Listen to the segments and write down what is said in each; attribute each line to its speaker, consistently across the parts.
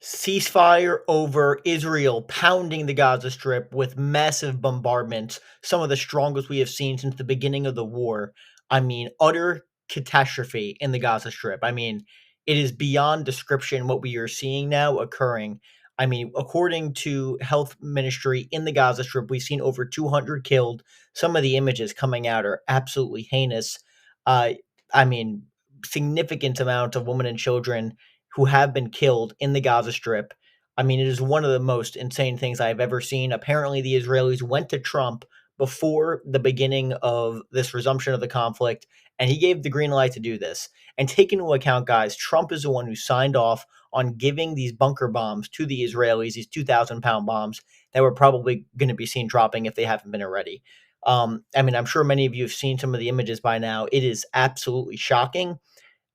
Speaker 1: Ceasefire over Israel pounding the Gaza Strip with massive bombardments, some of the strongest we have seen since the beginning of the war. I mean, utter catastrophe in the Gaza Strip. I mean, it is beyond description what we are seeing now occurring. I mean, according to health ministry in the Gaza Strip, we've seen over 200 killed. Some of the images coming out are absolutely heinous. Uh, I mean, significant amount of women and children who have been killed in the Gaza Strip. I mean, it is one of the most insane things I've ever seen. Apparently, the Israelis went to Trump before the beginning of this resumption of the conflict, and he gave the green light to do this. And take into account, guys, Trump is the one who signed off on giving these bunker bombs to the Israelis, these 2,000-pound bombs that we're probably going to be seen dropping if they haven't been already. I mean, I'm sure many of you have seen some of the images by now. It is absolutely shocking,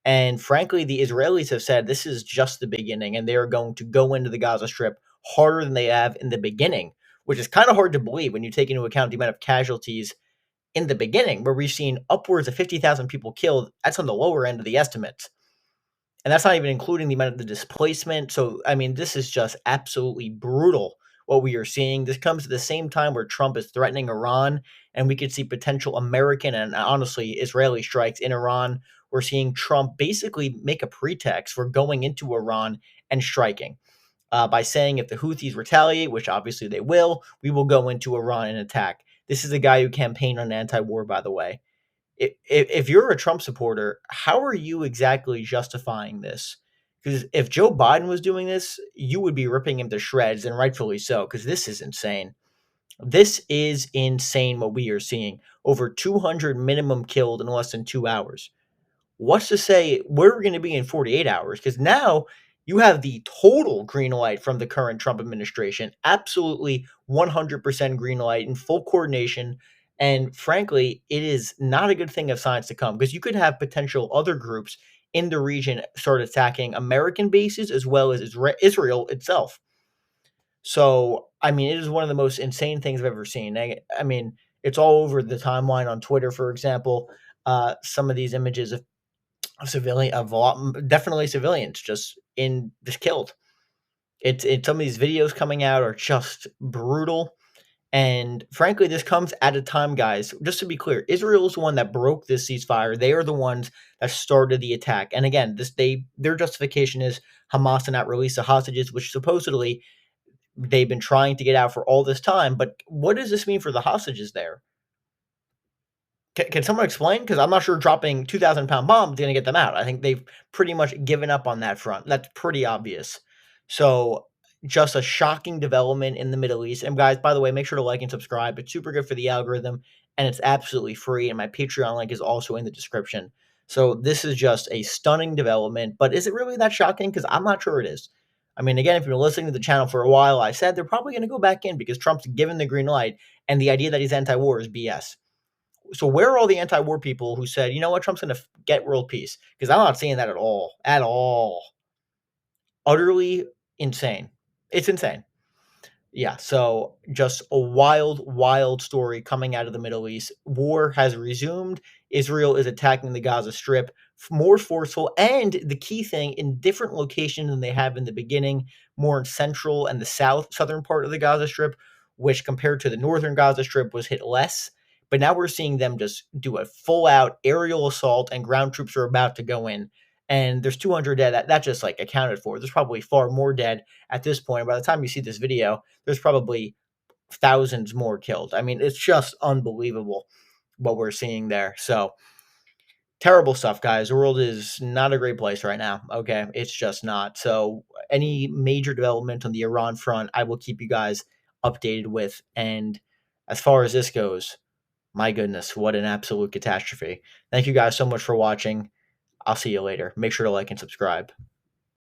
Speaker 1: and frankly, the Israelis have said this is just the beginning, and they are going to go into the Gaza Strip harder than they have in the beginning, which is kind of hard to believe when you take into account the amount of casualties in the beginning, where we've seen upwards of 50,000 people killed. That's on the lower end of the estimates. And that's not even including the amount of the displacement. So, I mean, this is just absolutely brutal what we are seeing. This comes at the same time where Trump is threatening Iran, and we could see potential American and honestly Israeli strikes in Iran. We're seeing Trump basically make a pretext for going into Iran and striking by saying if the Houthis retaliate, which obviously they will, we will go into Iran and attack. This is a guy who campaigned on anti war, by the way. If you're a Trump supporter, how are you exactly justifying this? Because if Joe Biden was doing this, you would be ripping him to shreds, and rightfully so, because this is insane. This is insane what we are seeing. Over 200 minimum killed in less than 2 hours. What's to say where we're going to be in 48 hours? Because now you have the total green light from the current Trump administration. Absolutely 100% green light in full coordination. And frankly, it is not a good thing of signs to come because you could have potential other groups in the region start attacking American bases as well as Israel itself. So, I mean, it is one of the most insane things I've ever seen. I mean, it's all over the timeline on Twitter, for example. Some of these images of of a lot, definitely civilians just killed. It's some of these videos coming out are just brutal. And frankly, this comes at a time, guys. Just to be clear, Israel is the one that broke this ceasefire. They are the ones that started the attack. And again, their justification is Hamas did not release the hostages, which supposedly they've been trying to get out for all this time. But what does this mean for the hostages there? Can someone explain? Because I'm not sure dropping 2,000-pound bombs is going to get them out. I think they've pretty much given up on that front. That's pretty obvious. So, just a shocking development in the Middle East. And guys, by the way, make sure to like and subscribe. It's super good for the algorithm, and it's absolutely free. And my Patreon link is also in the description. So, this is just a stunning development. But is it really that shocking? Because I'm not sure it is. I mean, again, if you've been listening to the channel for a while, I said they're probably going to go back in because Trump's given the green light, and the idea that he's anti-war is BS. So where are all the anti-war people who said, you know what, Trump's going to get world peace? Because I'm not seeing that at all. At all. Utterly insane. It's insane. Yeah, so just a wild, wild story coming out of the Middle East. War has resumed. Israel is attacking the Gaza Strip, more forceful, and the key thing, in different locations than they have in the beginning, more in central and the southern part of the Gaza Strip, which compared to the northern Gaza Strip was hit less. But now we're seeing them just do a full-out aerial assault, and ground troops are about to go in. And there's 200 dead. That just like accounted for. There's probably far more dead at this point. By the time you see this video, there's probably thousands more killed. I mean, it's just unbelievable what we're seeing there. So terrible stuff, guys. The world is not a great place right now. Okay. It's just not. So any major development on the Iran front, I will keep you guys updated with. And as far as this goes, my goodness, what an absolute catastrophe. Thank you guys so much for watching. I'll see you later. Make sure to like and subscribe.